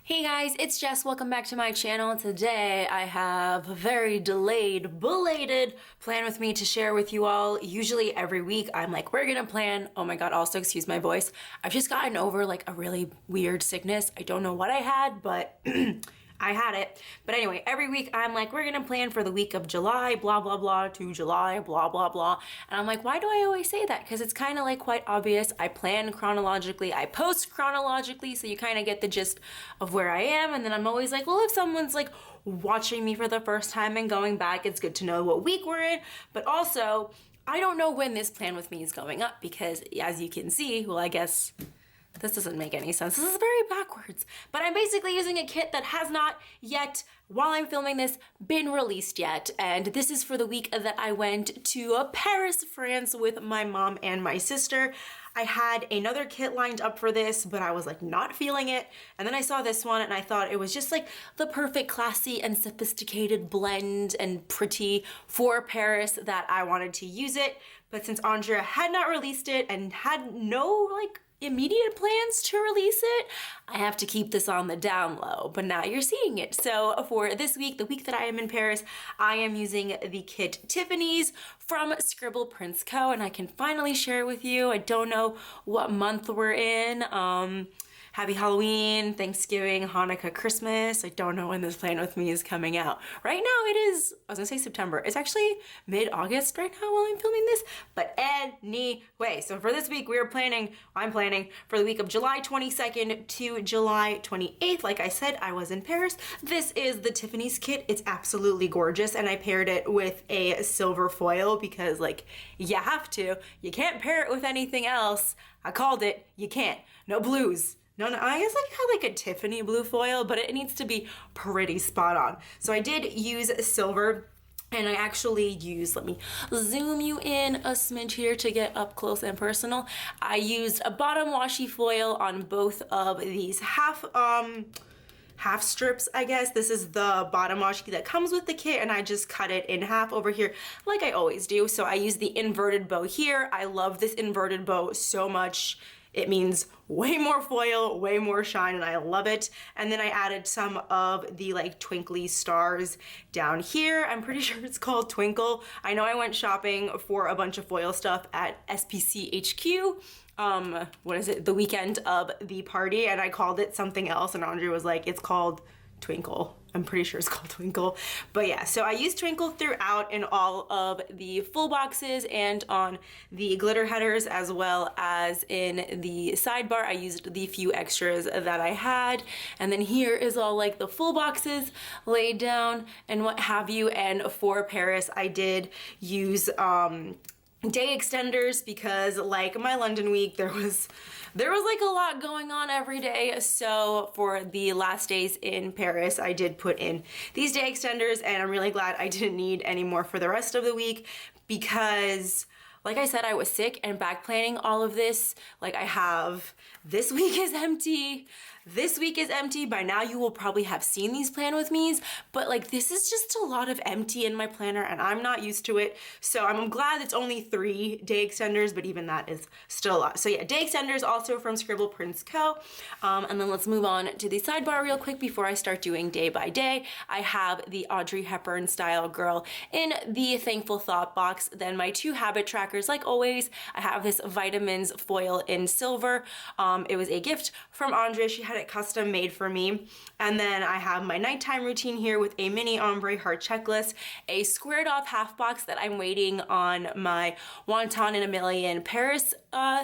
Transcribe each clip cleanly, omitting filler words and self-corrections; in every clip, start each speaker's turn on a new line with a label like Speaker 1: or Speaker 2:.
Speaker 1: Hey guys, it's Jess. Welcome back to my channel. Today I have a very delayed, belated plan with me to share with you all. Usually every week I'm like, we're gonna plan. Oh my god, also excuse my voice. I've just gotten over like a really weird sickness. I don't know what I had, but I had it. But anyway, every week I'm like, we're gonna plan for the week of July, blah, blah, blah, to July, blah, blah, blah. And I'm like, why do I always say that? Because it's kind of like quite obvious. I plan chronologically, I post chronologically, so you kind of get the gist of where I am. And then I'm always like, well, if someone's like watching me for the first time and going back, it's good to know what week we're in. But also, I don't know when this plan with me is going up because as you can see, well, I guess this doesn't make any sense. This is very backwards. But I'm basically using a kit that has not yet, while I'm filming this, been released yet. And this is for the week that I went to Paris, France with my mom and my sister. I had another kit lined up for this, but I was like not feeling it. And then I saw this one and I thought it was just like the perfect classy and sophisticated blend and pretty for Paris that I wanted to use it. But since Andrea had not released it and had no like immediate plans to release it, I have to keep this on the down low, but now you're seeing it. So for this week, the week that I am in Paris, I am using the kit Tiffany's from ScribblePrintsCo, and I can finally share it with you. I don't know what month we're in. Happy Halloween, Thanksgiving, Hanukkah, Christmas. I don't know when this plan with me is coming out. Right now it is, I was gonna say September. It's actually mid-August right now while I'm filming this. But anyway, so for this week I'm planning for the week of July 22nd to July 28th. Like I said, I was in Paris. This is the Tiffany's kit. It's absolutely gorgeous, and I paired it with a silver foil because like you have to. You can't pair it with anything else. I called it, you can't. No blues. No, I guess I had like a Tiffany blue foil, but it needs to be pretty spot on. So I did use silver, and I actually used, let me zoom you in a smidge here to get up close and personal. I used a bottom washi foil on both of these half strips, I guess. This is the bottom washi that comes with the kit, and I just cut it in half over here like I always do. So I use the inverted bow here. I love this inverted bow so much. It means way more foil, way more shine, and I love it. And then I added some of the like twinkly stars down here. I'm pretty sure it's called Twinkle. I know I went shopping for a bunch of foil stuff at SPC HQ. What is it? The weekend of the party, and I called it something else, and Andrea was like, it's called Twinkle. I'm pretty sure it's called Twinkle. But yeah, so I used Twinkle throughout in all of the full boxes and on the glitter headers, as well as in the sidebar. I used the few extras that I had. And then here is all like the full boxes laid down and what have you. And for Paris, I did use day extenders because like my London week, there was like a lot going on every day. So for the last days in Paris, I did put in these day extenders, and I'm really glad I didn't need any more for the rest of the week because like I said, I was sick and back planning all of this. Like I have, this week is empty. This week is empty. By now you will probably have seen these plan with me's, but like this is just a lot of empty in my planner and I'm not used to it. So I'm glad it's only 3 day extenders, but even that is still a lot. So yeah, day extenders also from ScribblePrintsCo. And then let's move on to the sidebar real quick before I start doing day by day. I have the Audrey Hepburn style girl in the Thankful Thought box. Then my 2 habit trackers, like always, I have this vitamins foil in silver. It was a gift from Andrea. She had it custom made for me. And then I have my nighttime routine here with a mini ombre heart checklist, a squared off half box that I'm waiting on my Wonton in a Million Paris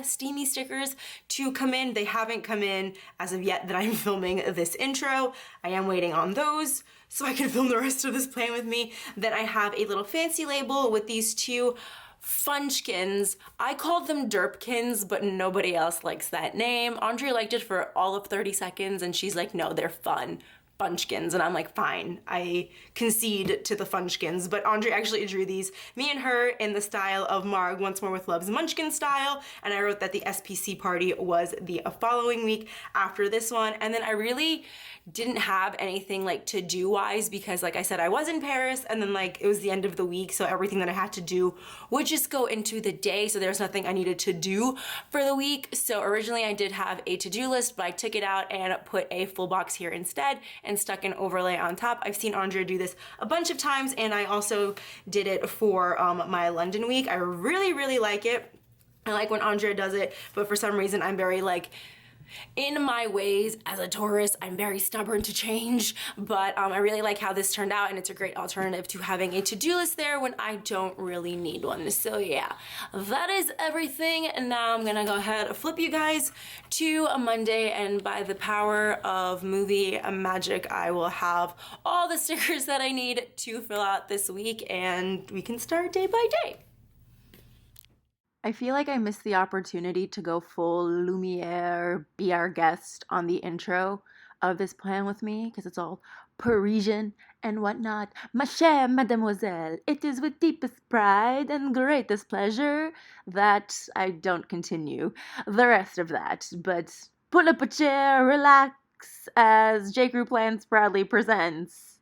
Speaker 1: steamy stickers to come in. They haven't come in as of yet that I'm filming this intro. I am waiting on those so I can film the rest of this plan with me. Then I have a little fancy label with these 2 Funchkins. I called them Derpkins, but nobody else likes that name. Andrea liked it for all of 30 seconds and she's like, no, they're fun Funchkins, and I'm like, fine, I concede to the Funchkins. But Andre actually drew these, me and her, in the style of Marg Once More with Love's Munchkin style, and I wrote that the SPC party was the following week after this one. And then I really didn't have anything like to-do wise, because like I said, I was in Paris, and then like it was the end of the week, so everything that I had to do would just go into the day, so there's nothing I needed to do for the week. So originally I did have a to-do list, but I took it out and put a full box here instead and stuck an overlay on top. I've seen Andre do this a bunch of times, and I also did it for my London week. I really like it. I like when Andre does it, but for some reason I'm very like, in my ways as a Taurus, I'm very stubborn to change, but I really like how this turned out, and it's a great alternative to having a to-do list there when I don't really need one. So yeah, that is everything. And now I'm gonna go ahead and flip you guys to a Monday, and by the power of movie magic, I will have all the stickers that I need to fill out this week, and we can start day by day. I feel like I missed the opportunity to go full Lumiere, be our guest on the intro of this plan with me, because it's all Parisian and whatnot. Ma chère mademoiselle, it is with deepest pride and greatest pleasure that I don't continue the rest of that, but pull up a chair, relax, as jkruuuplans proudly presents.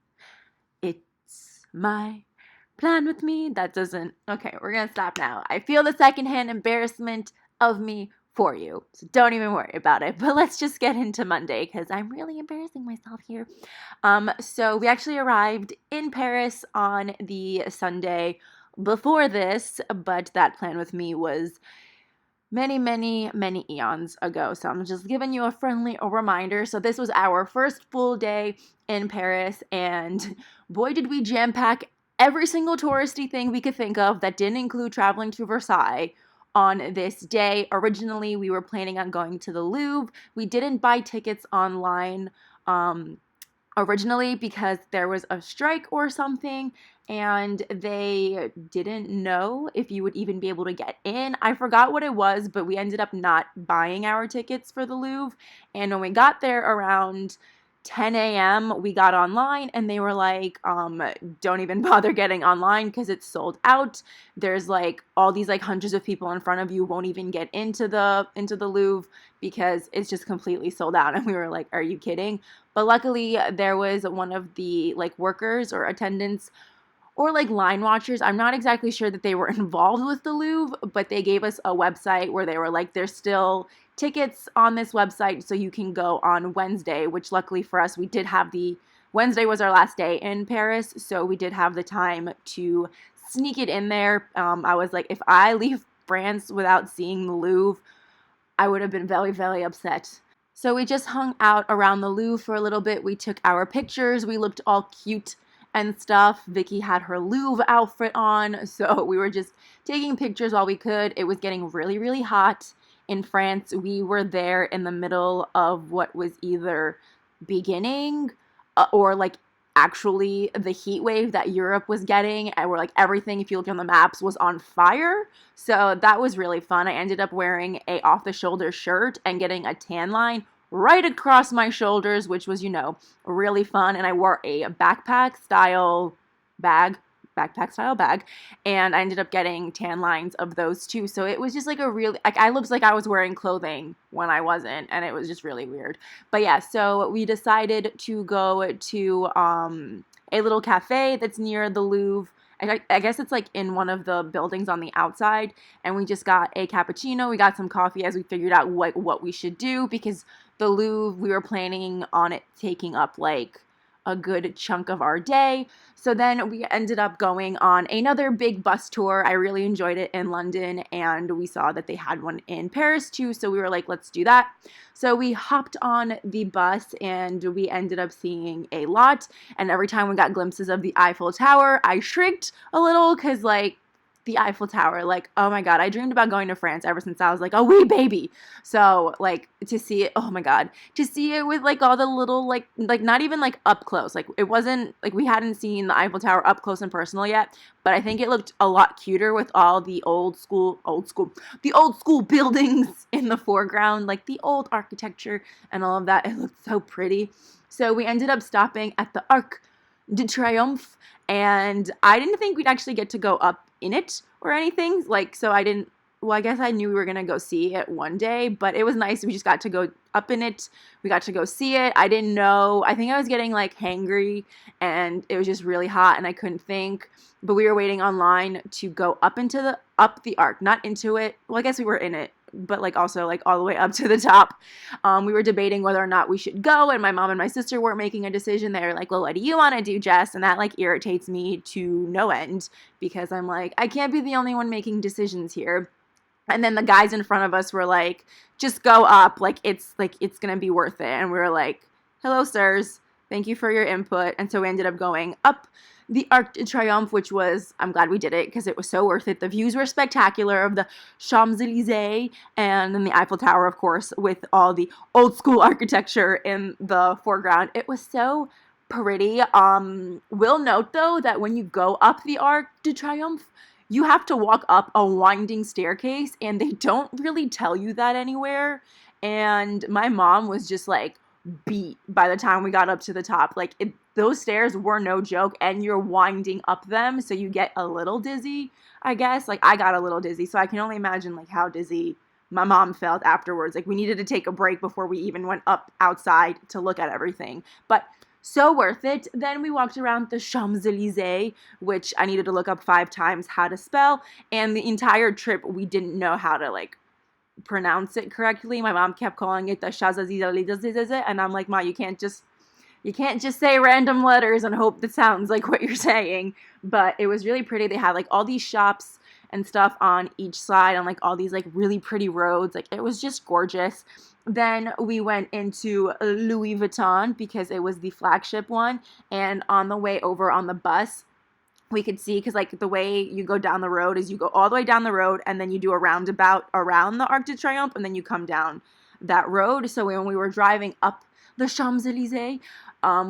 Speaker 1: It's my plan with me. That doesn't, okay, we're gonna stop now. I feel the secondhand embarrassment of me for you, so don't even worry about it. But let's just get into Monday, because I'm really embarrassing myself here. So we actually arrived in Paris on the Sunday before this, but that plan with me was many eons ago. So I'm just giving you a friendly reminder. So this was our first full day in Paris, and boy did we jam pack every single touristy thing we could think of that didn't include traveling to Versailles on this day. Originally, we were planning on going to the Louvre. We didn't buy tickets online originally because there was a strike or something, and they didn't know if you would even be able to get in. I forgot what it was, but we ended up not buying our tickets for the Louvre. And when we got there around 10 a.m. we got online, and they were like, don't even bother getting online because it's sold out. There's like all these like hundreds of people in front of you won't even get into the Louvre because it's just completely sold out. And we were like, are you kidding? But luckily there was one of the like workers or attendants or like line watchers. I'm not exactly sure that they were involved with the Louvre, but they gave us a website where they were like, there's still tickets on this website, so you can go on Wednesday, which luckily for us, we did have Wednesday was our last day in Paris, so we did have the time to sneak it in there. I was like, if I leave France without seeing the Louvre, I would have been very upset. So we just hung out around the Louvre for a little bit. We took our pictures. We looked all cute and stuff. Vicky had her Louvre outfit on, so we were just taking pictures while we could. It was getting really hot in France. We were there in the middle of what was either beginning or like actually the heat wave that Europe was getting, and where like everything, if you look on the maps, was on fire. So that was really fun. I ended up wearing a off-the-shoulder shirt and getting a tan line right across my shoulders, which was, really fun. And I wore a backpack style bag, and I ended up getting tan lines of those too. So it was just like I looked like I was wearing clothing when I wasn't, and it was just really weird. But yeah, so we decided to go to a little cafe that's near the Louvre. I guess it's like in one of the buildings on the outside, and we just got a cappuccino. We got some coffee as we figured out what we should do, because the Louvre, we were planning on it taking up like a good chunk of our day. So then we ended up going on another big bus tour. I really enjoyed it in London, and we saw that they had one in Paris too, so we were like, let's do that. So we hopped on the bus, and we ended up seeing a lot, and every time we got glimpses of the Eiffel Tower, I shrieked a little because like the Eiffel Tower. Like, oh my God, I dreamed about going to France ever since I was like a wee baby. So like to see it, oh my God, to see it with like all the little like not even like up close. Like it wasn't like we hadn't seen the Eiffel Tower up close and personal yet, but I think it looked a lot cuter with all the old school buildings in the foreground, like the old architecture and all of that. It looked so pretty. So we ended up stopping at the Arc de Triomphe, and I didn't think we'd actually get to go up in it or anything. Like, so I didn't, well, I guess I knew we were going to go see it one day, but it was nice. We just got to go up in it. We got to go see it. I didn't know, I think I was getting like hangry and it was just really hot and I couldn't think, but we were waiting online to go up the Arc, not into it. Well, I guess we were in it, but like also like all the way up to the top. We were debating whether or not we should go, and my mom and my sister weren't making a decision. They were like, well, what do you want to do, Jess? And that like irritates me to no end because I'm like, I can't be the only one making decisions here. And then the guys in front of us were like, just go up, like it's gonna be worth it. And we were like, hello, sirs, thank you for your input. And so we ended up going up the Arc de Triomphe, which was, I'm glad we did it because it was so worth it. The views were spectacular of the Champs-Élysées and then the Eiffel Tower, of course, with all the old school architecture in the foreground. It was so pretty. Will note though that when you go up the Arc de Triomphe, you have to walk up a winding staircase, and they don't really tell you that anywhere. And my mom was just like beat by the time we got up to the top. Like those stairs were no joke, and you're winding up them, so you get a little dizzy, I guess. Like I got a little dizzy, so I can only imagine like how dizzy my mom felt afterwards. Like we needed to take a break before we even went up outside to look at everything. But so worth it. Then we walked around the Champs-Élysées, which I needed to look up 5 times how to spell, and the entire trip we didn't know how to like pronounce it correctly. My mom kept calling it the Champs-Élysées, and I'm like, Ma, you can't just say random letters and hope that sounds like what you're saying. But it was really pretty. They had like all these shops and stuff on each side on like all these like really pretty roads. Like it was just gorgeous. Then we went into Louis Vuitton because it was the flagship one. And on the way over on the bus, we could see, because like the way you go down the road is you go all the way down the road and then you do a roundabout around the Arc de Triomphe and then you come down that road. So when we were driving up the Champs-Élysées,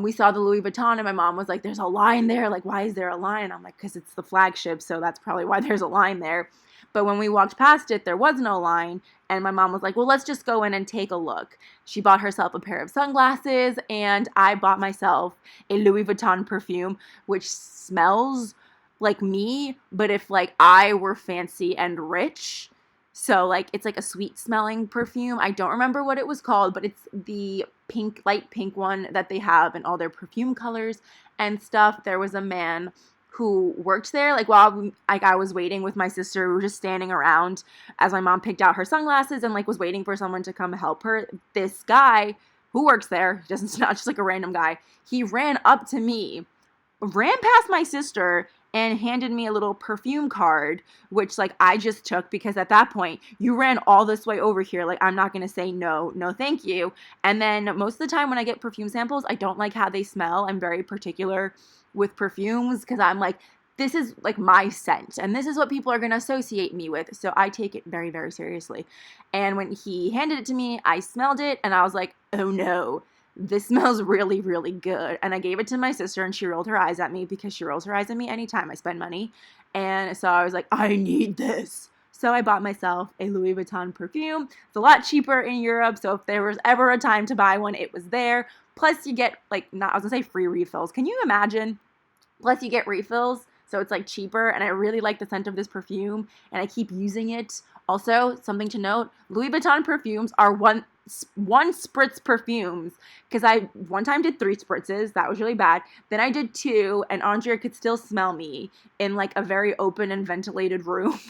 Speaker 1: we saw the Louis Vuitton, and my mom was like, there's a line there. Like, why is there a line? And I'm like, because it's the flagship, so that's probably why there's a line there. But when we walked past it, there was no line. And my mom was like, well, let's just go in and take a look. She bought herself a pair of sunglasses, and I bought myself a Louis Vuitton perfume, which smells like me, but if like I were fancy and rich. So like it's like a sweet smelling perfume. I don't remember what it was called, but it's the pink, light pink one that they have in all their perfume colors and stuff. There was a man who worked there, like while I was waiting with my sister. We were just standing around as my mom picked out her sunglasses and like was waiting for someone to come help her. This guy who works there, it's not just like a random guy, he ran up to me, ran past my sister, and handed me a little perfume card, which like I just took because at that point you ran all this way over here. Like I'm not going to say no, thank you. And then most of the time when I get perfume samples, I don't like how they smell. I'm very particular with perfumes because I'm like, this is like my scent and this is what people are going to associate me with. So I take it very, very seriously. And when he handed it to me, I smelled it and I was like, oh no, this smells really, really good. And I gave it to my sister and she rolled her eyes at me because she rolls her eyes at me anytime I spend money. And so I was like, I need this. So I bought myself a Louis Vuitton perfume. It's a lot cheaper in Europe. So if there was ever a time to buy one, it was there. Plus you get like, I was gonna say free refills. Can you imagine? Plus you get refills. So it's like cheaper, and I really like the scent of this perfume, and I keep using it. Also, something to note, Louis Vuitton perfumes are one spritz perfumes, because I one time did 3 spritzes. That was really bad. Then I did 2, and Andrea could still smell me in like a very open and ventilated room.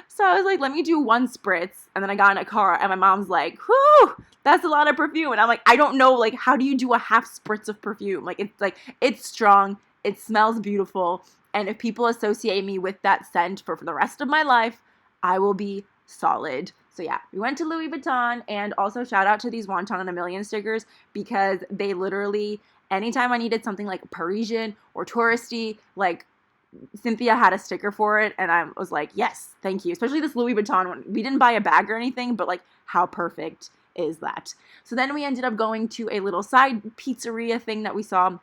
Speaker 1: So I was like, let me do 1 spritz, and then I got in a car, and my mom's like, whew, that's a lot of perfume. And I'm like, I don't know, like, how do you do a half spritz of perfume? Like, it's strong, it smells beautiful, and if people associate me with that scent for the rest of my life, I will be solid. So yeah, we went to Louis Vuitton, and also shout out to these Wonton and a Million stickers, because they literally, anytime I needed something like Parisian or touristy, like Cynthia had a sticker for it, and I was like, yes, thank you. Especially this Louis Vuitton one. We didn't buy a bag or anything, but like, how perfect is that? So then we ended up going to a little side pizzeria thing that we saw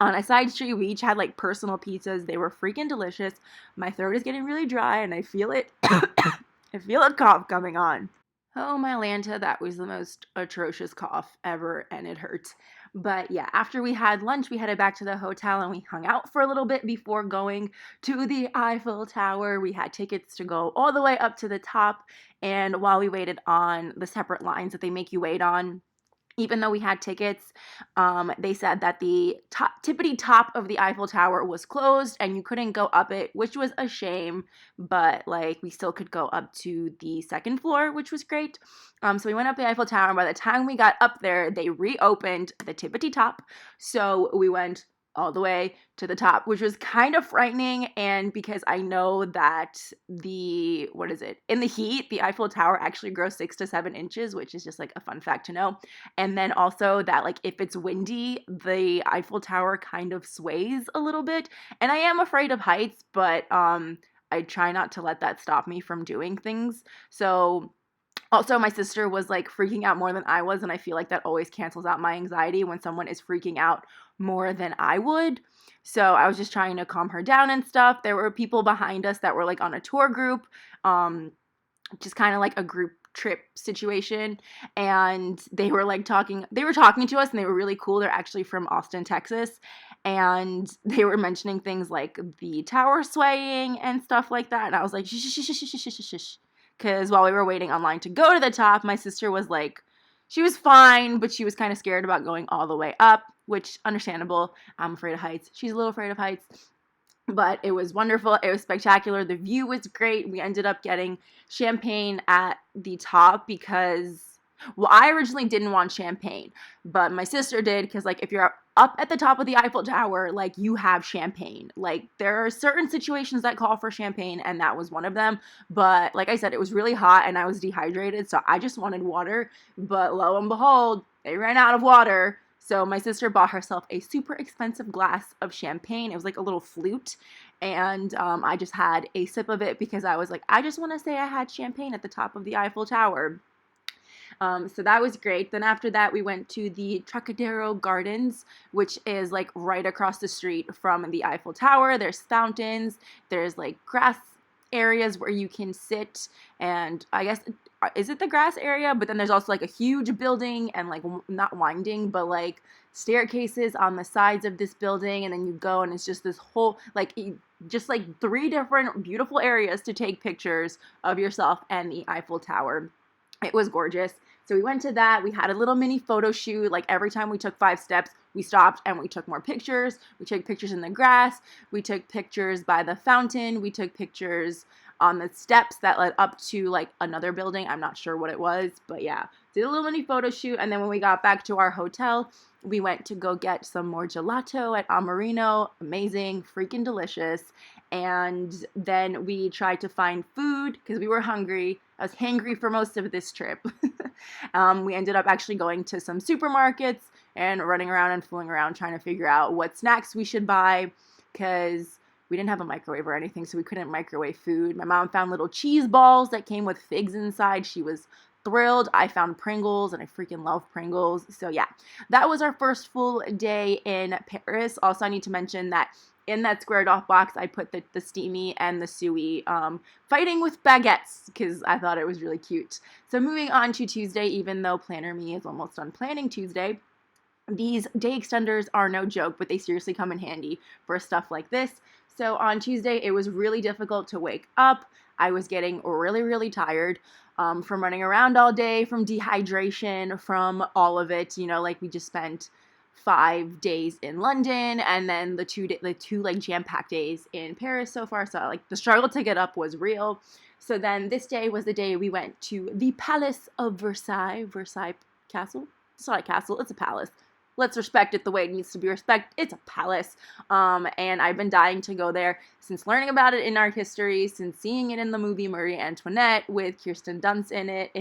Speaker 1: on a side street. We each had like personal pizzas. They were freaking delicious. My throat is getting really dry, and I feel it. I feel a cough coming on. Oh, my Lanta, that was the most atrocious cough ever, and it hurt. But yeah, after we had lunch, we headed back to the hotel and we hung out for a little bit before going to the Eiffel Tower. We had tickets to go all the way up to the top, and while we waited on the separate lines that they make you wait on, even though we had tickets, they said that the tippity top of the Eiffel Tower was closed and you couldn't go up it, which was a shame, but like we still could go up to the second floor, which was great. So we went up the Eiffel Tower, and by the time we got up there, they reopened the tippity top. So we went all the way to the top, which was kind of frightening. And because I know that in the heat, the Eiffel Tower actually grows 6 to 7 inches, which is just like a fun fact to know. And then also that like if it's windy, the Eiffel Tower kind of sways a little bit. And I am afraid of heights, but I try not to let that stop me from doing things. So also, my sister was like freaking out more than I was, and I feel like that always cancels out my anxiety when someone is freaking out more than I would. So I was just trying to calm her down and stuff. There were people behind us that were like on a tour group, just kind of like a group trip situation, and they were talking to us, and they were really cool. They're actually from Austin, Texas, and they were mentioning things like the tower swaying and stuff like that, and I was like, shh, shh, shh, shh, shh, shh, shh. Because while we were waiting online to go to the top, my sister was like, she was fine, but she was kind of scared about going all the way up, which understandable. I'm afraid of heights. She's a little afraid of heights. But it was wonderful. It was spectacular. The view was great. We ended up getting champagne at the top because, well, I originally didn't want champagne, but my sister did, because like if you're up at the top of the Eiffel Tower, like you have champagne. Like there are certain situations that call for champagne, and that was one of them. But like I said, it was really hot and I was dehydrated, so I just wanted water. But lo and behold, they ran out of water. So my sister bought herself a super expensive glass of champagne. It was like a little flute. And I just had a sip of it because I was like, I just want to say I had champagne at the top of the Eiffel Tower. So that was great. Then after that, we went to the Trocadero Gardens, which is like right across the street from the Eiffel Tower. There's fountains. There's like grass areas where you can sit, and I guess, is it the grass area? But then there's also like a huge building and like not winding, but like staircases on the sides of this building, and then you go and it's just this whole just like 3 different beautiful areas to take pictures of yourself and the Eiffel Tower. It was gorgeous. So we went to that. We had a little mini photo shoot. Like every time we took 5 steps, we stopped and we took more pictures. We took pictures in the grass. We took pictures by the fountain. We took pictures on the steps that led up to like another building. I'm not sure what it was, but yeah. Did a little mini photo shoot. And then when we got back to our hotel, we went to go get some more gelato at Amarino. Amazing, freaking delicious. And then we tried to find food because we were hungry. I was hangry for most of this trip. We ended up actually going to some supermarkets and running around and fooling around trying to figure out what snacks we should buy, because we didn't have a microwave or anything, so we couldn't microwave food. My mom found little cheese balls that came with figs inside. She was thrilled. I found Pringles, and I freaking love Pringles. So yeah, that was our first full day in Paris. Also, I need to mention that in that squared off box, I put the Steamy and the Suey fighting with baguettes because I thought it was really cute. So moving on to Tuesday, even though Planner Me is almost done planning Tuesday, these day extenders are no joke, but they seriously come in handy for stuff like this. So on Tuesday, it was really difficult to wake up. I was getting really, really tired from running around all day, from dehydration, from all of it. You know, like we just spent 5 days in London, and then the two like jam-packed days in Paris so far. So like the struggle to get up was real. So then this day was the day we went to the Palace of Versailles Castle. It's not a castle, it's a palace. Let's respect it the way it needs to be respected. It's a palace. And I've been dying to go there since learning about it in art history, since seeing it in the movie Marie Antoinette with Kirsten Dunst in it.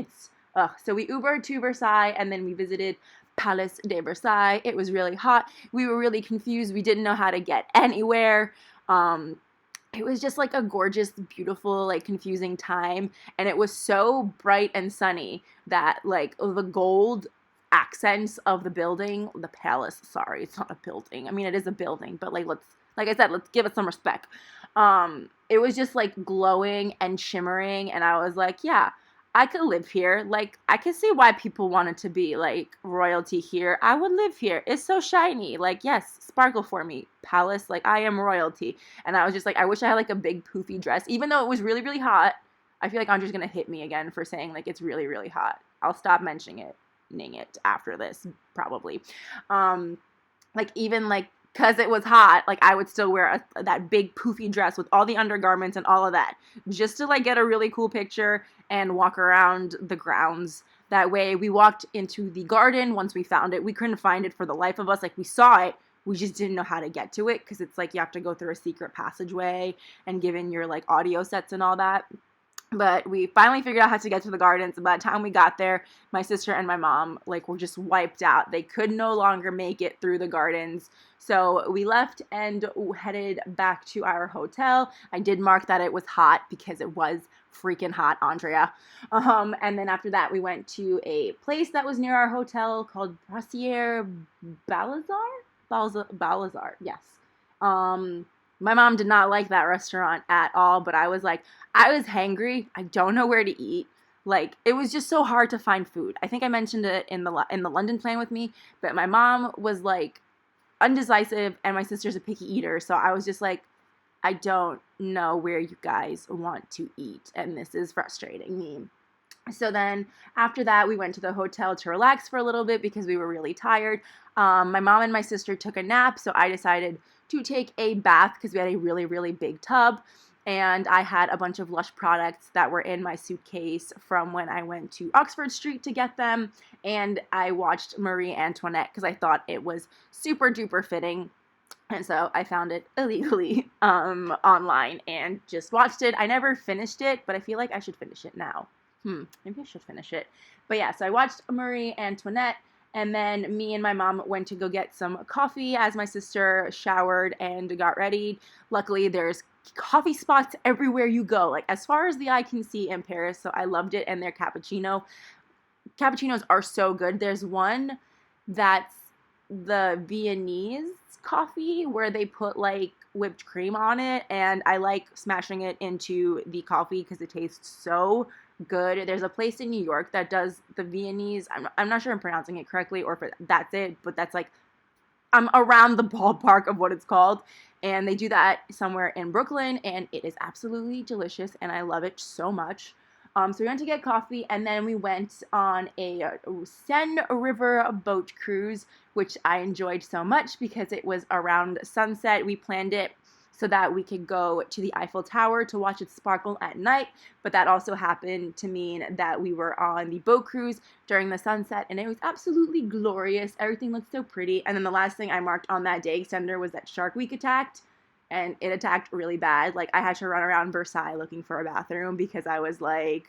Speaker 1: So we Ubered to Versailles, and then we visited Palace de Versailles. It was really hot. We were really confused. We didn't know how to get anywhere. it was just like a gorgeous, beautiful, like confusing time. And it was so bright and sunny that like the gold accents of the building, the palace, sorry, it's not a building. I mean, it is a building, but like, like I said, let's give it some respect. It was just like glowing and shimmering. And I was like, yeah, I could live here. Like, I could see why people wanted to be like royalty here. I would live here. It's so shiny. Like, yes, sparkle for me. Palace, like, I am royalty. And I was just like, I wish I had like a big poofy dress, even though it was really, really hot. I feel like Andre's gonna hit me again for saying like it's really, really hot. I'll stop mentioning it after this, probably. Like, even like, because it was hot, like, I would still wear that big poofy dress with all the undergarments and all of that, just to, like, get a really cool picture and walk around the grounds. That way, we walked into the garden once we found it. We couldn't find it for the life of us. Like, we saw it, we just didn't know how to get to it, because it's, like, you have to go through a secret passageway and give in your, like, audio sets and all that. But we finally figured out how to get to the gardens, and by the time we got there, my sister and my mom, like, were just wiped out. They could no longer make it through the gardens. So we left and headed back to our hotel. I did mark that it was hot because it was freaking hot, Andrea. And then after that, we went to a place that was near our hotel called Brasserie Balazar, yes. My mom did not like that restaurant at all, but I was hangry. I don't know where to eat. Like, it was just so hard to find food. I think I mentioned it in the London plan with me, but my mom was like undecisive and my sister's a picky eater. So I was just like, I don't know where you guys want to eat, and this is frustrating me. So then after that, we went to the hotel to relax for a little bit because we were really tired. My mom and my sister took a nap, so I decided to take a bath because we had a really, really big tub. And I had a bunch of Lush products that were in my suitcase from when I went to Oxford Street to get them. And I watched Marie Antoinette because I thought it was super duper fitting. And so I found it illegally online and just watched it. I never finished it, but I feel like I should finish it now. Maybe I should finish it. But yeah, so I watched Marie Antoinette, and then me and my mom went to go get some coffee as my sister showered and got ready. Luckily, there's coffee spots everywhere you go, like as far as the eye can see in Paris, so I loved it. And their cappuccinos are so good. There's one that's the Viennese coffee where they put like whipped cream on it, and I like smashing it into the coffee because it tastes so good. There's a place in New York that does the Viennese. I'm not sure I'm pronouncing it correctly or if that's it, but that's like I'm around the ballpark of what it's called. And they do that somewhere in Brooklyn, and it is absolutely delicious, and I love it so much. So we went to get coffee, and then we went on a Seine River boat cruise, which I enjoyed so much because it was around sunset. We planned it so that we could go to the Eiffel Tower to watch it sparkle at night, but that also happened to mean that we were on the boat cruise during the sunset, and it was absolutely glorious. Everything looked so pretty. And then the last thing I marked on that day extender was that Shark Week attacked, and it attacked really bad. Like, I had to run around Versailles looking for a bathroom because I was like,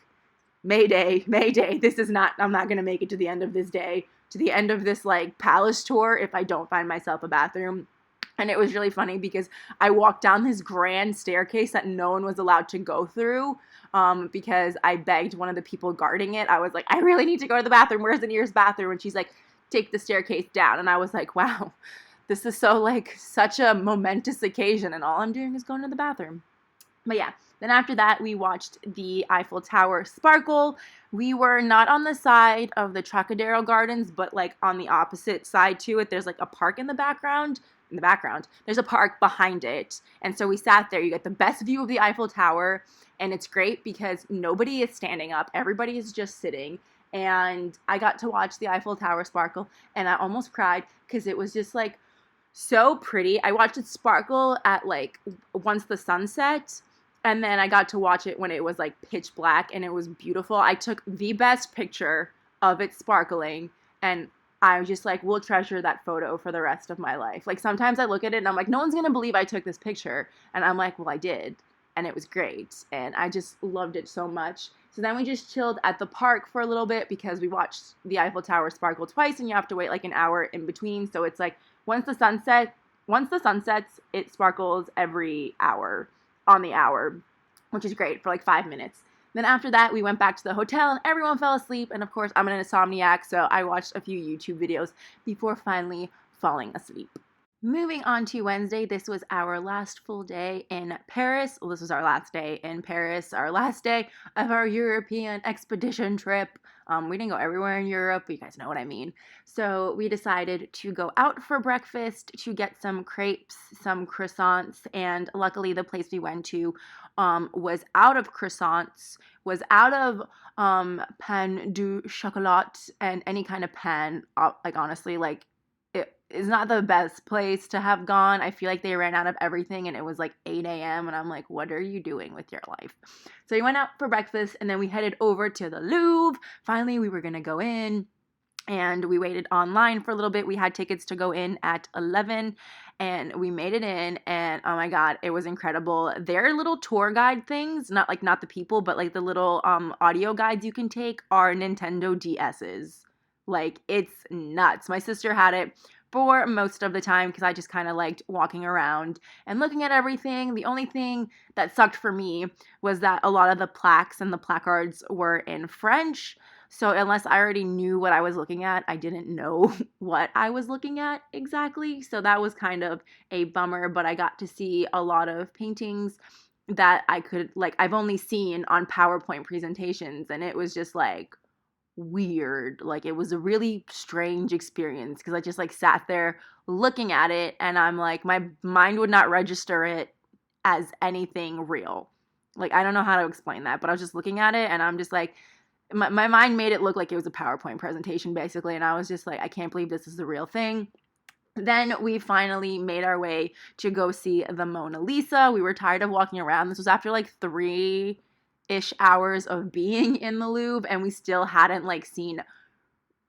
Speaker 1: Mayday, Mayday, I'm not going to make it to the end of this day, to the end of this, like, palace tour if I don't find myself a bathroom. And it was really funny because I walked down this grand staircase that no one was allowed to go through because I begged one of the people guarding it. I was like, I really need to go to the bathroom. Where's the nearest bathroom? And she's like, take the staircase down. And I was like, wow, this is so like such a momentous occasion, and all I'm doing is going to the bathroom. But yeah, then after that, we watched the Eiffel Tower sparkle. We were not on the side of the Trocadero Gardens, but like on the opposite side to it. There's like a park in the background. There's a park behind it. And so we sat there. You get the best view of the Eiffel Tower, and it's great because nobody is standing up. Everybody is just sitting. And I got to watch the Eiffel Tower sparkle, and I almost cried because it was just like so pretty. I watched it sparkle at like once the sun set, and then I got to watch it when it was like pitch black, and it was beautiful. I took the best picture of it sparkling, and I was just like, will treasure that photo for the rest of my life. Like, sometimes I look at it and I'm like, no one's going to believe I took this picture. And I'm like, well, I did. And it was great. And I just loved it so much. So then we just chilled at the park for a little bit because we watched the Eiffel Tower sparkle twice, and you have to wait like an hour in between. So it's like once the sun sets, it sparkles every hour on the hour, which is great for like 5 minutes. Then after that, we went back to the hotel and everyone fell asleep. And of course, I'm an insomniac, so I watched a few YouTube videos before finally falling asleep. Moving on to Wednesday, this was our last full day in Paris. Well, this was our last day in Paris, our last day of our European expedition trip. We didn't go everywhere in Europe, but you guys know what I mean. So we decided to go out for breakfast to get some crepes, some croissants, and luckily the place we went to was out of croissants, was out of pain du chocolat and any kind of pain. Like honestly, like it is not the best place to have gone. I feel like they ran out of everything and it was like 8 a.m. and I'm like, what are you doing with your life? So we went out for breakfast and then we headed over to the Louvre. Finally, we were going to go in and we waited online for a little bit. We had tickets to go in at 11 and we made it in and oh my God, it was incredible. Their little tour guide things, not the people, but like the little audio guides you can take are Nintendo DS's. Like, it's nuts. My sister had it for most of the time because I just kind of liked walking around and looking at everything. The only thing that sucked for me was that a lot of the plaques and the placards were in French. So unless I already knew what I was looking at, I didn't know what I was looking at exactly. So that was kind of a bummer, but I got to see a lot of paintings that I could, like, I've only seen on PowerPoint presentations, and it was just like weird. Like, it was a really strange experience because I just like sat there looking at it and I'm like, my mind would not register it as anything real. Like, I don't know how to explain that, but I was just looking at it and I'm just like, my mind made it look like it was a PowerPoint presentation basically, and I was just like, I can't believe this is the real thing. Then we finally made our way to go see the Mona Lisa. We were tired of walking around. This was after like 3-ish hours of being in the Louvre, and we still hadn't like seen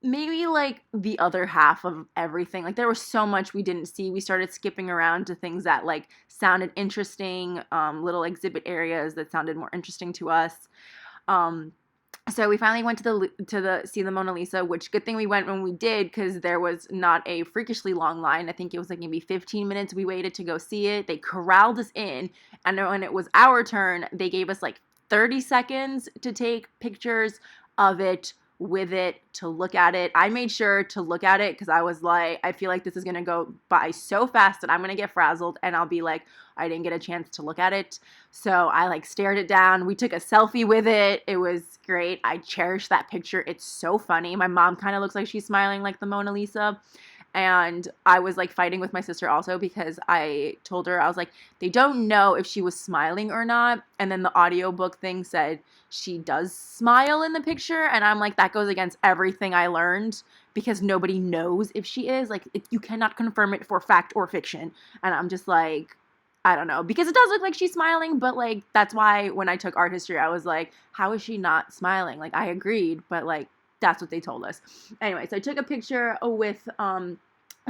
Speaker 1: maybe like the other half of everything. Like, there was so much we didn't see. We started skipping around to things that like sounded interesting, little exhibit areas that sounded more interesting to us. So we finally went to see the Mona Lisa, which good thing we went when we did because there was not a freakishly long line. I think it was like maybe 15 minutes we waited to go see it. They corralled us in, and when it was our turn, they gave us like 30 seconds to take pictures of it, with it, to look at it. I made sure to look at it because I was like, I feel like this is going to go by so fast that I'm going to get frazzled and I'll be like, I didn't get a chance to look at it. So I like stared it down. We took a selfie with it. It was great. I cherish that picture. It's so funny. My mom kind of looks like she's smiling like the Mona Lisa. And I was like fighting with my sister also because I told her, I was like, they don't know if she was smiling or not. And then the audiobook thing said she does smile in the picture. And I'm like, that goes against everything I learned because nobody knows if she is. Like, you cannot confirm it for fact or fiction. And I'm just like, I don't know, because it does look like she's smiling, but like, that's why when I took art history, I was like, how is she not smiling? Like, I agreed, but like, that's what they told us. Anyway, so I took a picture with the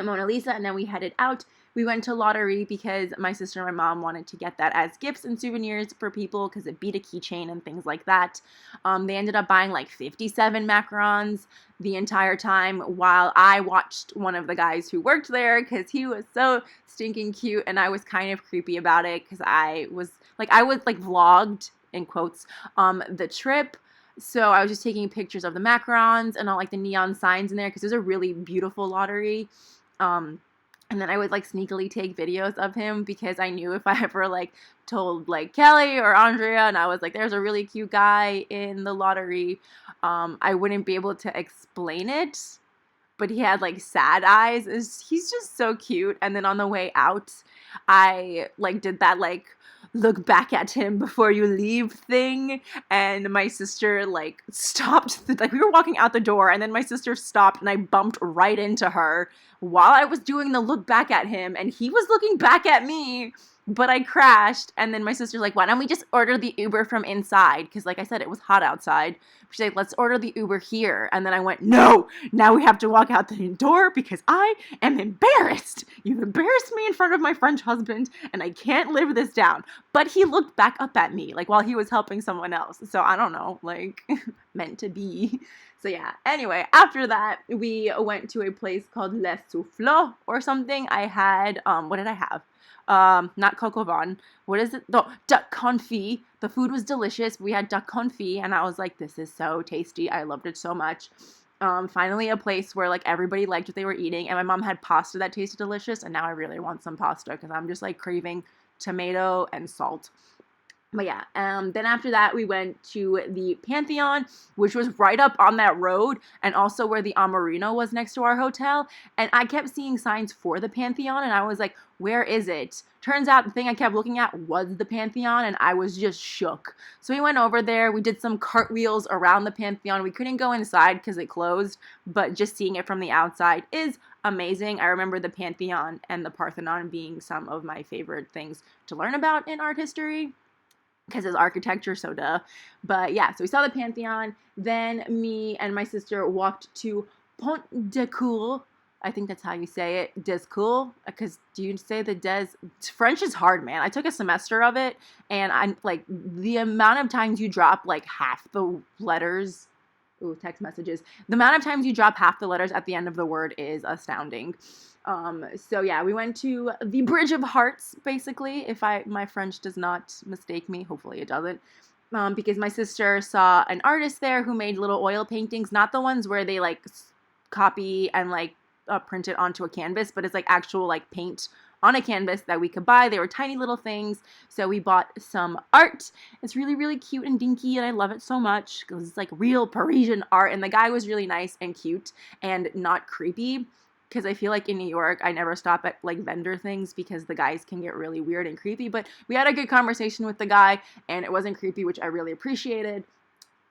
Speaker 1: Mona Lisa, and then we headed out. We went to Lottery because my sister and my mom wanted to get that as gifts and souvenirs for people because it beat a keychain and things like that. They ended up buying like 57 macarons the entire time while I watched one of the guys who worked there because he was so stinking cute, and I was kind of creepy about it because I was vlogged, in quotes, the trip. So I was just taking pictures of the macarons and all like the neon signs in there because it was a really beautiful Lottery. And then I would like sneakily take videos of him because I knew if I ever like told like Kelly or Andrea and I was like, there's a really cute guy in the Lottery, I wouldn't be able to explain it. But he had like sad eyes. He's just so cute. And then on the way out, I like did that like look back at him before you leave thing, and my sister like stopped, like we were walking out the door and then my sister stopped and I bumped right into her while I was doing the look back at him, and he was looking back at me, but I crashed. And then my sister's like, why don't we just order the Uber from inside, because like I said, it was hot outside. She's like, let's order the Uber here. And then I went, no, now we have to walk out the door because I am embarrassed. You've embarrassed me in front of my French husband and I can't live this down. But he looked back up at me like while he was helping someone else. So I don't know, like
Speaker 2: meant to be. So yeah, anyway, after that, we went to a place called Les Souffleux or something. I had, what did I have? Not coq au vin. What is it? No, duck confit. The food was delicious. We had duck confit, and I was like, this is so tasty. I loved it so much. Finally a place where like everybody liked what they were eating, and my mom had pasta that tasted delicious, and now I really want some pasta because I'm just like craving tomato and salt. But yeah, then after that, we went to the Pantheon, which was right up on that road, and also where the Amarino was next to our hotel. And I kept seeing signs for the Pantheon, and I was like, where is it? Turns out the thing I kept looking at was the Pantheon, and I was just shook. So we went over there. We did some cartwheels around the Pantheon. We couldn't go inside because it closed, but just seeing it from the outside is amazing. I remember the Pantheon and the Parthenon being some of my favorite things to learn about in art history, because it's architecture, so duh. But yeah, so we saw the Pantheon. Then me and my sister walked to Pont de Cour. I think that's how you say it. Des Cour. Because do you say the des? French is hard, man. I took a semester of it, and I'm like, the amount of times you drop like half the letters. Ooh, text messages. The amount of times you drop half the letters at the end of the word is astounding. So yeah, we went to the Bridge of Hearts, basically, if my French does not mistake me. Hopefully it doesn't. Because my sister saw an artist there who made little oil paintings, not the ones where they like copy and like print it onto a canvas, but it's like actual like paint on a canvas that we could buy. They were tiny little things. So we bought some art. It's really, really cute and dinky, and I love it so much because it's like real Parisian art. And the guy was really nice and cute and not creepy. Because I feel like in New York, I never stop at like vendor things because the guys can get really weird and creepy. But we had a good conversation with the guy, and it wasn't creepy, which I really appreciated.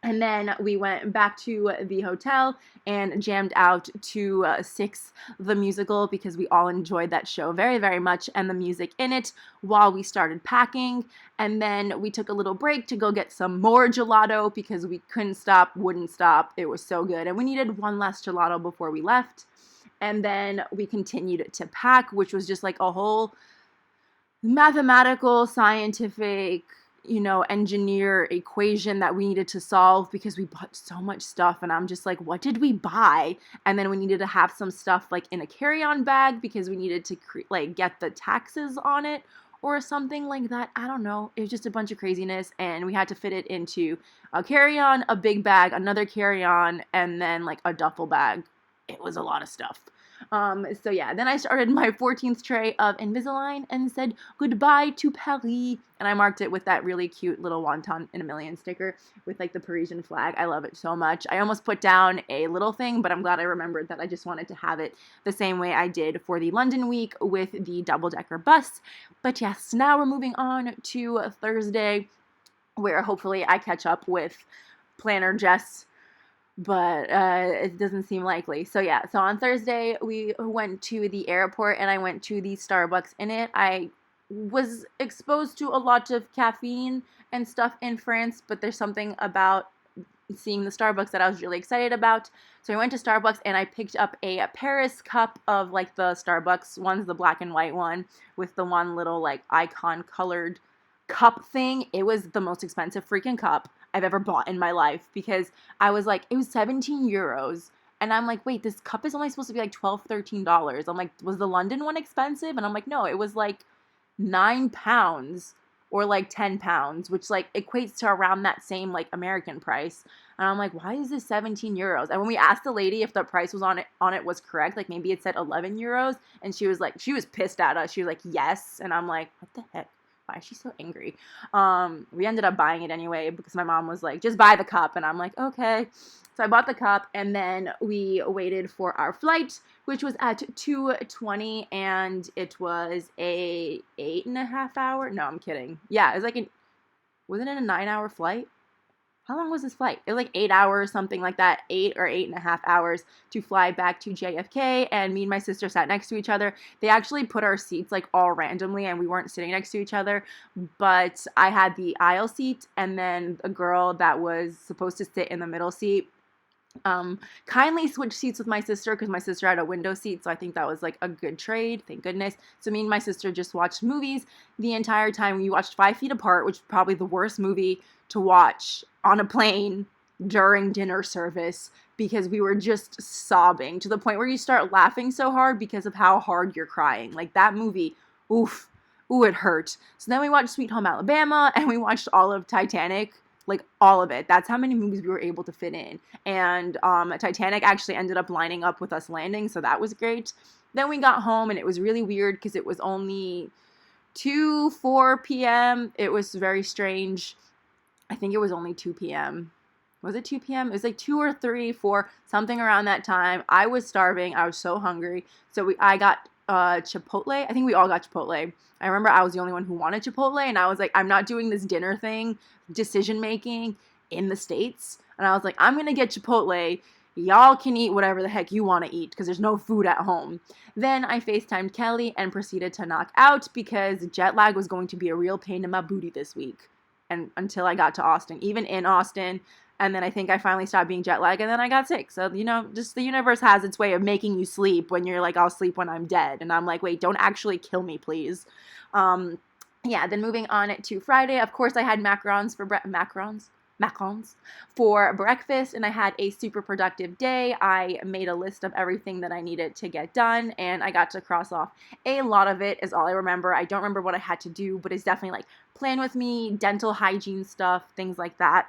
Speaker 2: And then we went back to the hotel and jammed out to Six the Musical because we all enjoyed that show very, very much and the music in it while we started packing. And then we took a little break to go get some more gelato because we couldn't stop, wouldn't stop. It was so good. And we needed one last gelato before we left. And then we continued to pack, which was just like a whole mathematical, scientific, engineer equation that we needed to solve because we bought so much stuff. And I'm just like, what did we buy? And then we needed to have some stuff like in a carry-on bag because we needed to get the taxes on it or something like that. I don't know. It was just a bunch of craziness. And we had to fit it into a carry-on, a big bag, another carry-on, and then like a duffel bag. It was a lot of stuff. So yeah, then I started my 14th tray of Invisalign and said goodbye to Paris. And I marked it with that really cute little wonton in a million sticker with like the Parisian flag. I love it so much. I almost put down a little thing, but I'm glad I remembered that I just wanted to have it the same way I did for the London week with the double-decker bus. But yes, now we're moving on to Thursday, where hopefully I catch up with planner Jess, but it doesn't seem likely. So yeah, so on Thursday we went to the airport and I went to the Starbucks in it. I was exposed to a lot of caffeine and stuff in France, but there's something about seeing the Starbucks that I was really excited about. So I went to Starbucks and I picked up a Paris cup of like the Starbucks ones, the black and white one with the one little like icon colored cup thing. It was the most expensive freaking cup I've ever bought in my life because I was like, it was 17 euros. And I'm like, wait, this cup is only supposed to be like $12, $13. I'm like, was the London one expensive? And I'm like, no, it was like £9 or like £10, which like equates to around that same like American price. And I'm like, why is this 17 euros? And when we asked the lady if the price was on it was correct, like maybe it said 11 euros. And she was pissed at us. She was like, yes. And I'm like, what the heck? Why is she so angry? We ended up buying it anyway because my mom was like, just buy the cup. And I'm like, okay. So I bought the cup and then we waited for our flight, which was at 2:20 and it was a 8.5 hour. No, I'm kidding. Yeah, it was wasn't it a 9-hour flight? How long was this flight? It was like 8 hours, something like that, 8 or 8.5 hours to fly back to JFK. And me and my sister sat next to each other. They actually put our seats like all randomly and we weren't sitting next to each other. But I had the aisle seat and then a girl that was supposed to sit in the middle seat kindly switched seats with my sister because my sister had a window seat. So I think that was like a good trade. Thank goodness. So me and my sister just watched movies the entire time. We watched 5 Feet Apart, which is probably the worst movie to watch on a plane during dinner service because we were just sobbing to the point where you start laughing so hard because of how hard you're crying. Like that movie, oof, ooh, it hurt. So then we watched Sweet Home Alabama and we watched all of Titanic, like all of it. That's how many movies we were able to fit in. And Titanic actually ended up lining up with us landing, so that was great. Then we got home and it was really weird because it was only 4 p.m. It was very strange. I think it was only 2 p.m. Was it 2 p.m.? It was like 2 or 3, 4, something around that time. I was starving. I was so hungry. So I got Chipotle. I think we all got Chipotle. I remember I was the only one who wanted Chipotle, and I was like, I'm not doing this dinner thing, decision making in the States. And I was like, I'm going to get Chipotle. Y'all can eat whatever the heck you want to eat because there's no food at home. Then I FaceTimed Kelly and proceeded to knock out because jet lag was going to be a real pain in my booty this week. And until I got to Austin, even in Austin. And then I think I finally stopped being jet lagged and then I got sick. So, just the universe has its way of making you sleep when you're like, I'll sleep when I'm dead. And I'm like, wait, don't actually kill me, please. Yeah, then moving on to Friday, of course I had macarons for breakfast, and I had a super productive day. I made a list of everything that I needed to get done, and I got to cross off a lot of it is all I remember. I don't remember what I had to do, but it's definitely like plan with me, dental hygiene stuff, things like that.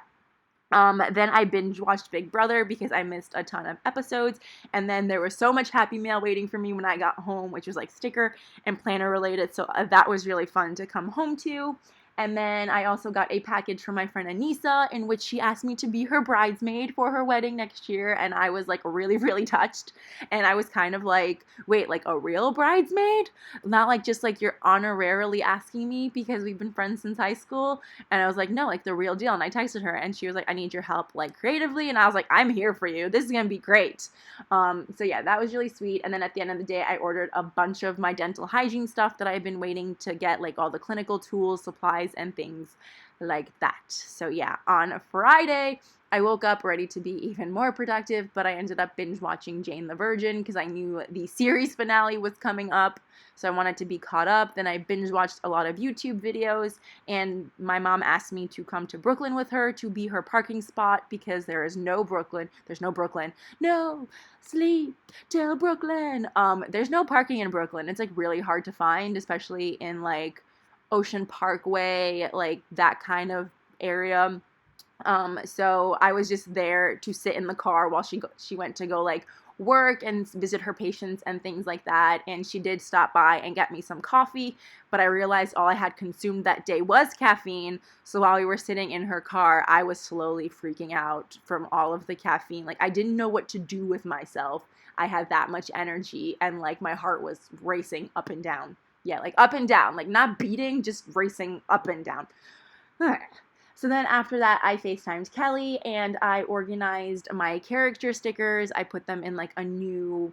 Speaker 2: Then I binge watched Big Brother because I missed a ton of episodes, and then there was so much Happy Mail waiting for me when I got home, which was like sticker and planner related, so that was really fun to come home to. And then I also got a package from my friend Anissa in which she asked me to be her bridesmaid for her wedding next year. And I was like really, really touched. And I was kind of like, wait, like a real bridesmaid? Not like just like you're honorarily asking me because we've been friends since high school. And I was like, no, like the real deal. And I texted her and she was like, I need your help like creatively. And I was like, I'm here for you. This is going to be great. So yeah, that was really sweet. And then at the end of the day, I ordered a bunch of my dental hygiene stuff that I've been waiting to get, like all the clinical tools, supplies, and things like that. So yeah, on Friday, I woke up ready to be even more productive, but I ended up binge watching Jane the Virgin because I knew the series finale was coming up, so I wanted to be caught up. Then I binge watched a lot of YouTube videos, and my mom asked me to come to Brooklyn with her to be her parking spot because there's no Brooklyn, no sleep till Brooklyn. There's no parking in Brooklyn. It's like really hard to find, especially in like Ocean Parkway, like that kind of area. So I was just there to sit in the car while she went to go like work and visit her patients and things like that. And she did stop by and get me some coffee, but I realized all I had consumed that day was caffeine. So while we were sitting in her car, I was slowly freaking out from all of the caffeine. Like I didn't know what to do with myself. I had that much energy and like my heart was racing up and down. Yeah, like up and down, like not beating, just racing up and down. So then after that, I FaceTimed Kelly and I organized my character stickers. I put them in like a new,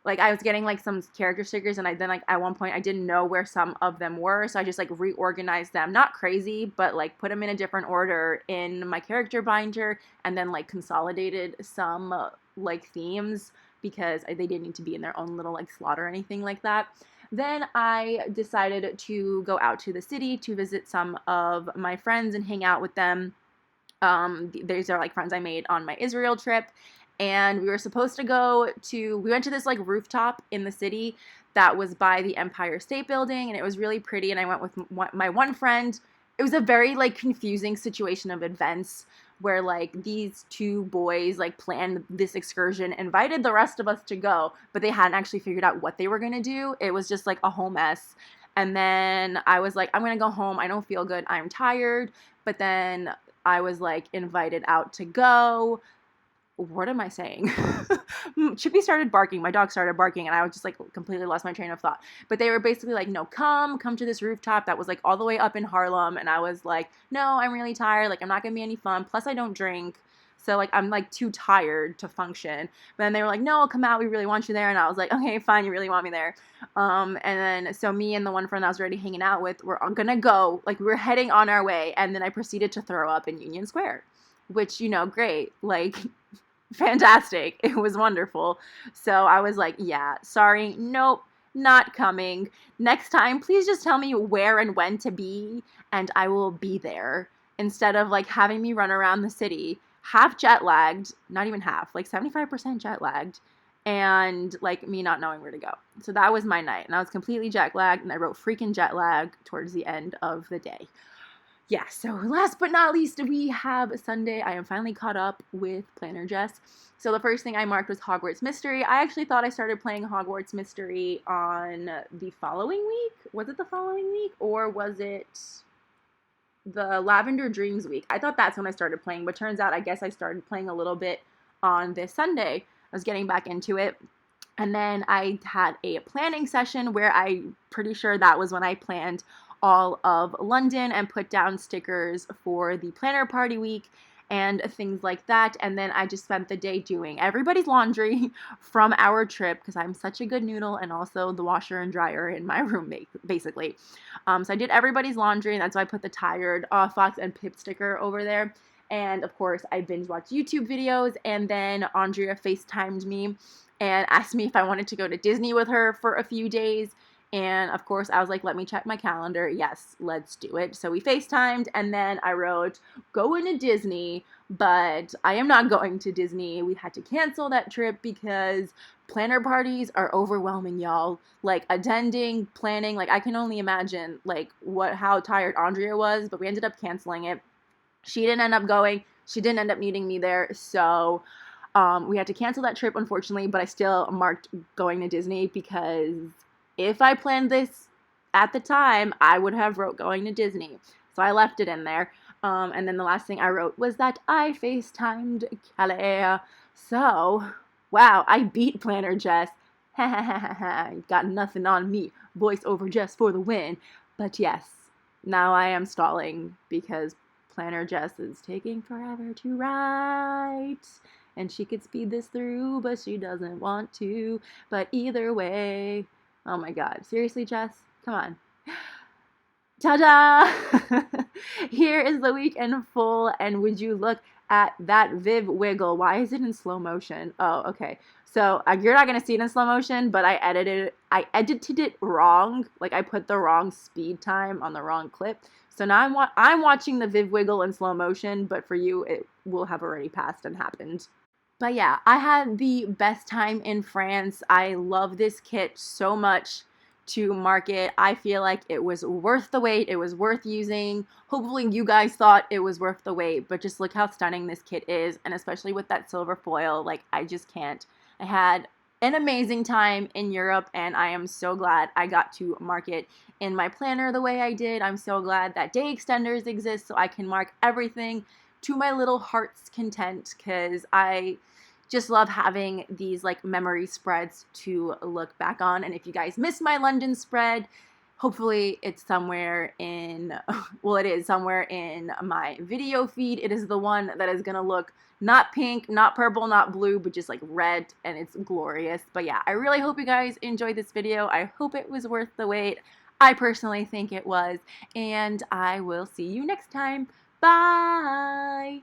Speaker 2: like I was getting like some character stickers and then like at one point I didn't know where some of them were. So I just like reorganized them, not crazy, but like put them in a different order in my character binder and then like consolidated some like themes because they didn't need to be in their own little like slot or anything like that. Then I decided to go out to the city to visit some of my friends and hang out with them. These are like friends I made on my Israel trip. And we were supposed to we went to this like rooftop in the city that was by the Empire State Building. And it was really pretty. And I went with my one friend. It was a very like confusing situation of events where like these two boys like planned this excursion, invited the rest of us to go, but they hadn't actually figured out what they were going to do. It was just like a whole mess. And then I was like, I'm going to go home. I don't feel good. I'm tired. But then I was like invited out to go. What am I saying? Chippy started barking. My dog started barking and I was just like completely lost my train of thought. But they were basically like, no, come to this rooftop that was like all the way up in Harlem. And I was like, no, I'm really tired. Like I'm not going to be any fun. Plus I don't drink. So like I'm like too tired to function. But then they were like, no, come out. We really want you there. And I was like, okay, fine. You really want me there. And then so me and the one friend I was already hanging out with, we're going to go. Like we were heading on our way. And then I proceeded to throw up in Union Square, which, great. Like fantastic. It was wonderful. So I was like, yeah, sorry. Nope, not coming. Next time, please just tell me where and when to be and I will be there instead of like having me run around the city half jet lagged, not even half, like 75% jet lagged, and like me not knowing where to go. So that was my night, and I was completely jet lagged, and I wrote freaking jet lag towards the end of the day. Yeah, so last but not least, we have Sunday. I am finally caught up with Planner Jess. So the first thing I marked was Hogwarts Mystery. I actually thought I started playing Hogwarts Mystery on the following week. Was it the following week, or was it the Lavender Dreams week? I thought that's when I started playing, but turns out I guess I started playing a little bit on this Sunday. I was getting back into it. And then I had a planning session where I'm pretty sure that was when I planned all of London and put down stickers for the planner party week and things like that. And then I just spent the day doing everybody's laundry from our trip, because I'm such a good noodle, and also the washer and dryer in my room, basically. So I did everybody's laundry, and that's why I put the Tired Fox and Pip sticker over there. And of course, I binge watched YouTube videos, and then Andrea FaceTimed me and asked me if I wanted to go to Disney with her for a few days. And of course, I was like, let me check my calendar. Yes, let's do it. So we FaceTimed, and then I wrote, going to Disney, but I am not going to Disney. We had to cancel that trip because planner parties are overwhelming, y'all. Like, attending, planning, like, I can only imagine, like, how tired Andrea was, but we ended up canceling it. She didn't end up going. She didn't end up needing me there, so we had to cancel that trip, unfortunately, but I still marked going to Disney, because if I planned this at the time, I would have wrote going to Disney. So I left it in there. And then the last thing I wrote was that I FaceTimed Calais. So, wow, I beat Planner Jess. Ha ha ha ha ha. Got nothing on me. Voice over Jess for the win. But yes, now I am stalling because Planner Jess is taking forever to write. And she could speed this through, but she doesn't want to. But either way, oh my God. Seriously, Jess? Come on. Ta-da! Here is the week in full, and would you look at that Viv wiggle? Why is it in slow motion? Oh, okay. So you're not going to see it in slow motion, but I edited it wrong. Like, I put the wrong speed time on the wrong clip. So now I'm watching the Viv wiggle in slow motion, but for you, it will have already passed and happened. But yeah, I had the best time in France. I love this kit so much to market. I feel like it was worth the wait. It was worth using. Hopefully you guys thought it was worth the wait, but just look how stunning this kit is. And especially with that silver foil, like, I just can't. I had an amazing time in Europe, and I am so glad I got to mark it in my planner the way I did. I'm so glad that day extenders exist so I can mark everything to my little heart's content, because I just love having these like memory spreads to look back on. And if you guys missed my London spread, hopefully it's somewhere in, well, it is somewhere in my video feed. It is the one that is going to look not pink, not purple, not blue, but just like red, and it's glorious. But yeah, I really hope you guys enjoyed this video. I hope it was worth the wait. I personally think it was, and I will see you next time. Bye!